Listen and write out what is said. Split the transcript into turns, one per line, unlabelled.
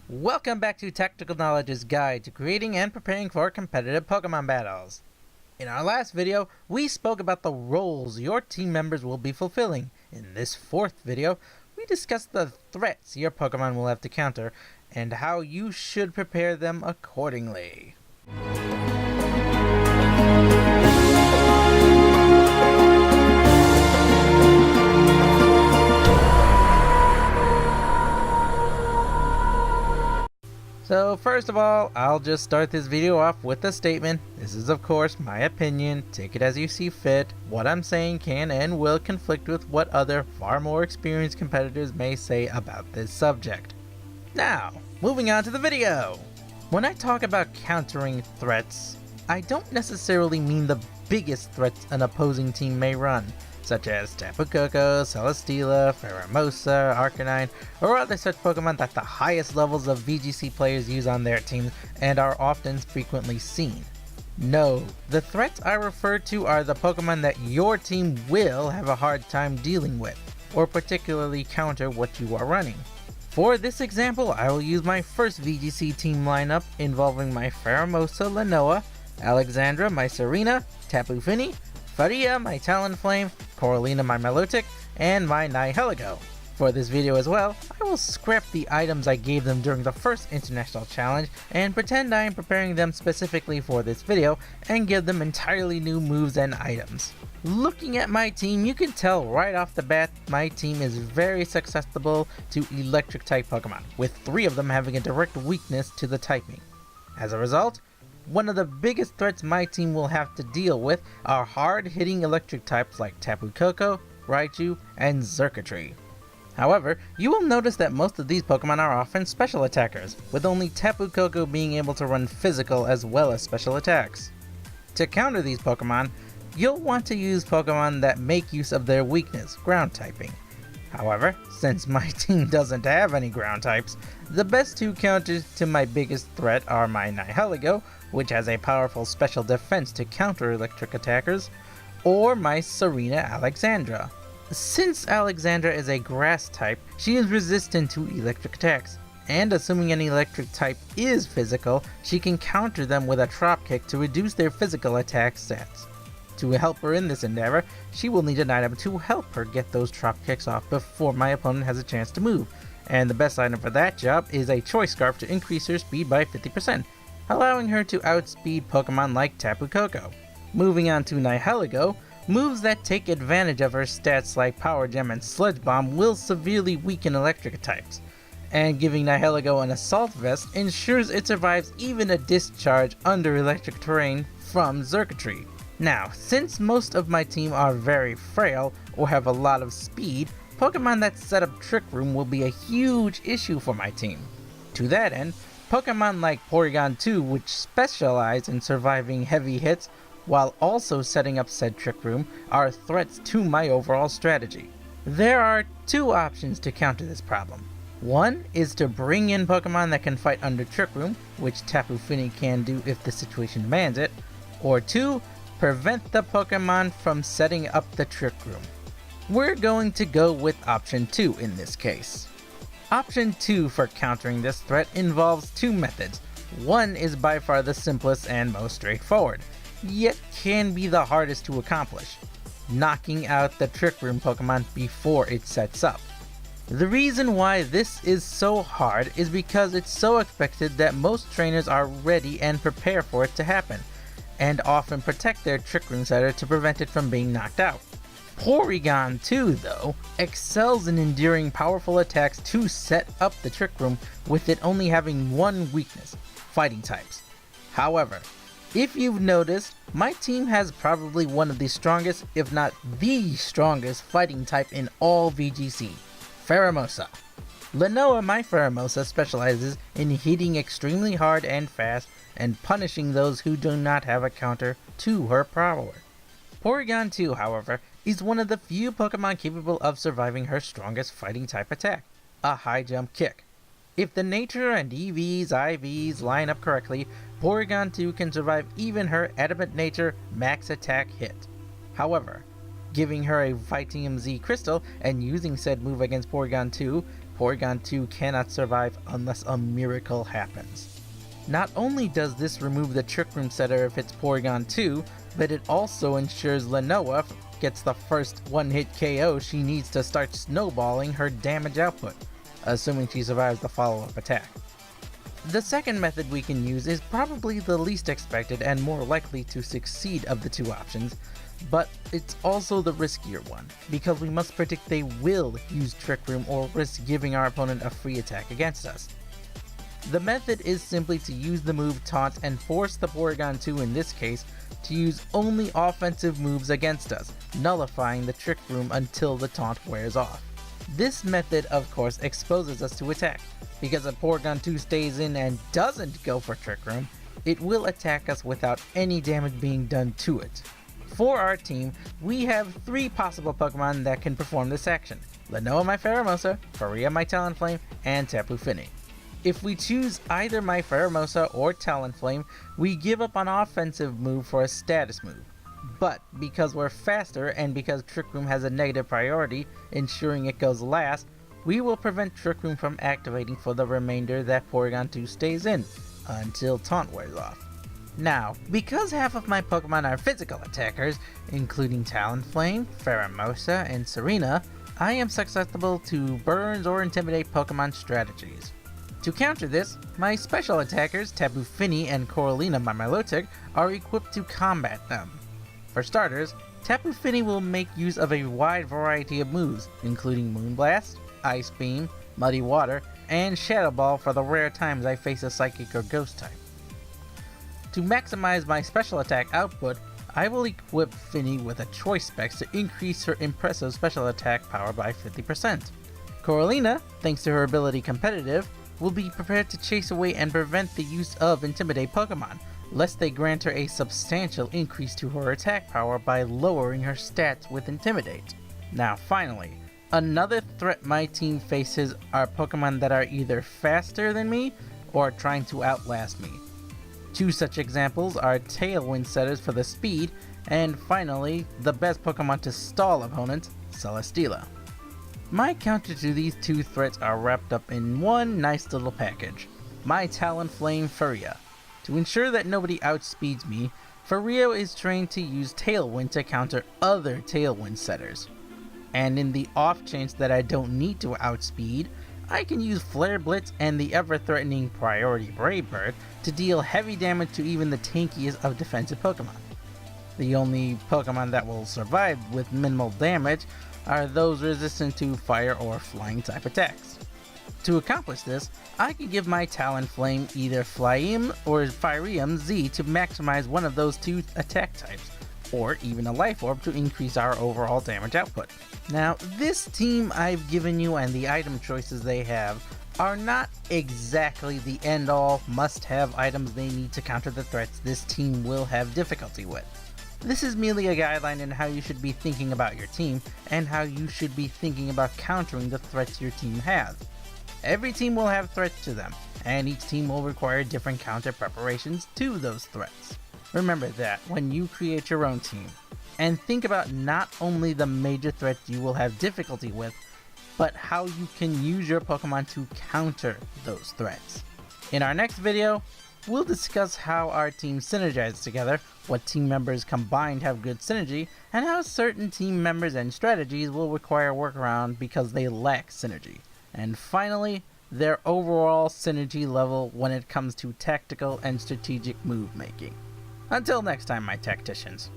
Welcome back to Tactical Knowledge's Guide to Creating and Preparing for Competitive Pokemon Battles. In our last video, we spoke about the roles your team members will be fulfilling. In this fourth video, we discussed the threats your Pokemon will have to counter, and how you should prepare them accordingly. So first of all, I'll just start this video off with a statement. This is of course my opinion, take it as you see fit. What I'm saying can and will conflict with what other far more experienced competitors may say about this subject. Now, moving on to the video. When I talk about countering threats, I don't necessarily mean the biggest threats an opposing team may run, such as Tapu Koko, Celesteela, Pheromosa, Arcanine, or other such Pokemon that the highest levels of VGC players use on their teams and are often frequently seen. No, the threats I refer to are the Pokemon that your team will have a hard time dealing with, or particularly counter what you are running. For this example, I will use my first VGC team lineup involving my Pheromosa Lanoa, Alexandra my Serena, Tapu Fini, Faria my Talonflame, Coralina my Milotic, and my Nihilego. For this video as well, I will scrap the items I gave them during the first international challenge and pretend I am preparing them specifically for this video and give them entirely new moves and items. Looking at my team, you can tell right off the bat my team is very susceptible to electric type Pokemon, with 3 of them having a direct weakness to the typing. As a result, one of the biggest threats my team will have to deal with are hard-hitting electric types like Tapu Koko, Raichu, and Xurkitree. However, you will notice that most of these Pokemon are often special attackers, with only Tapu Koko being able to run physical as well as special attacks. To counter these Pokemon, you'll want to use Pokemon that make use of their weakness, ground typing. However, since my team doesn't have any ground types, the best 2 counters to my biggest threat are my Nihilego, which has a powerful special defense to counter electric attackers, or my Serena Alexandra. Since Alexandra is a grass type, she is resistant to electric attacks, and assuming any electric type is physical, she can counter them with a Trop Kick to reduce their physical attack stats. To help her in this endeavor, she will need an item to help her get those Trop Kicks off before my opponent has a chance to move, and the best item for that job is a Choice Scarf to increase her speed by 50%, allowing her to outspeed Pokemon like Tapu Koko. Moving on to Nihilego, moves that take advantage of her stats like Power Gem and Sludge Bomb will severely weaken electric types, and giving Nihilego an Assault Vest ensures it survives even a discharge under electric terrain from Xurkitree. Now, since most of my team are very frail or have a lot of speed, Pokemon that set up Trick Room will be a huge issue for my team. To that end, Pokemon like Porygon 2, which specialize in surviving heavy hits while also setting up said Trick Room, are threats to my overall strategy. There are 2 options to counter this problem. One is to bring in Pokemon that can fight under Trick Room, which Tapu Fini can do if the situation demands it, or 2, prevent the Pokemon from setting up the Trick Room. We're going to go with option 2 in this case. Option 2 for countering this threat involves 2 methods. One is by far the simplest and most straightforward, yet can be the hardest to accomplish: knocking out the Trick Room Pokemon before it sets up. The reason why this is so hard is because it's so expected that most trainers are ready and prepare for it to happen, and often protect their Trick Room setter to prevent it from being knocked out. Porygon 2, though, excels in enduring powerful attacks to set up the Trick Room, with it only having one weakness: fighting types. However, if you've noticed, my team has probably one of the strongest, if not the strongest, fighting type in all VGC, Pheromosa. Lanoa, my Pheromosa, specializes in hitting extremely hard and fast and punishing those who do not have a counter to her power. Porygon 2, however, is one of the few Pokemon capable of surviving her strongest fighting type attack, a high jump kick. If the nature and EVs, IVs line up correctly, Porygon 2 can survive even her adamant nature max attack hit. However, giving her a Vitamin Z crystal and using said move against Porygon 2 Porygon 2 cannot survive unless a miracle happens. Not only does this remove the Trick Room setter if it's Porygon 2, but it also ensures Lenoa gets the first one-hit KO she needs to start snowballing her damage output, assuming she survives the follow-up attack. The second method we can use is probably the least expected and more likely to succeed of the two options, but it's also the riskier one, because we must predict they will use Trick Room or risk giving our opponent a free attack against us. The method is simply to use the move Taunt and force the Porygon 2 in this case to use only offensive moves against us, nullifying the Trick Room until the taunt wears off. This method of course exposes us to attack, because if Porygon 2 stays in and doesn't go for Trick Room, it will attack us without any damage being done to it. For our team, we have 3 possible Pokemon that can perform this action: Lenoa my Pheromosa, Faria my Talonflame, and Tapu Fini. If we choose either my Pheromosa or Talonflame, we give up an offensive move for a status move. But because we're faster and because Trick Room has a negative priority, ensuring it goes last, we will prevent Trick Room from activating for the remainder that Porygon 2 stays in, until Taunt wears off. Now, because half of my Pokemon are physical attackers, including Talonflame, Pheromosa, and Serena, I am susceptible to Burns or Intimidate Pokemon strategies. To counter this, my special attackers Tapu Fini and Coralina my Milotic are equipped to combat them. For starters, Tapu Fini will make use of a wide variety of moves, including Moonblast, Ice Beam, Muddy Water, and Shadow Ball for the rare times I face a Psychic or Ghost type. To maximize my special attack output, I will equip Fini with a choice specs to increase her impressive special attack power by 50%. Coralina, thanks to her ability Competitive, will be prepared to chase away and prevent the use of Intimidate Pokemon, lest they grant her a substantial increase to her attack power by lowering her stats with Intimidate. Now finally, another threat my team faces are Pokemon that are either faster than me or trying to outlast me. 2 such examples are Tailwind setters for the speed, and finally, the best Pokemon to stall opponents, Celesteela. My counter to these 2 threats are wrapped up in one nice little package: my Talonflame Faria. To ensure that nobody outspeeds me, Faria is trained to use Tailwind to counter other Tailwind setters. And in the off chance that I don't need to outspeed, I can use Flare Blitz and the ever-threatening Priority Brave Bird to deal heavy damage to even the tankiest of defensive Pokemon. The only Pokemon that will survive with minimal damage are those resistant to fire or flying type attacks. To accomplish this, I can give my Talonflame either Flyim or Firium Z to maximize one of those 2 attack types, or even a Life Orb to increase our overall damage output. Now, this team I've given you and the item choices they have are not exactly the end-all must-have items they need to counter the threats this team will have difficulty with. This is merely a guideline in how you should be thinking about your team, and how you should be thinking about countering the threats your team has. Every team will have threats to them, and each team will require different counter preparations to those threats. Remember that when you create your own team, and think about not only the major threats you will have difficulty with, but how you can use your Pokemon to counter those threats. In our next video, we'll discuss how our team synergizes together, what team members combined have good synergy, and how certain team members and strategies will require workaround because they lack synergy. And finally, their overall synergy level when it comes to tactical and strategic move making. Until next time, my tacticians.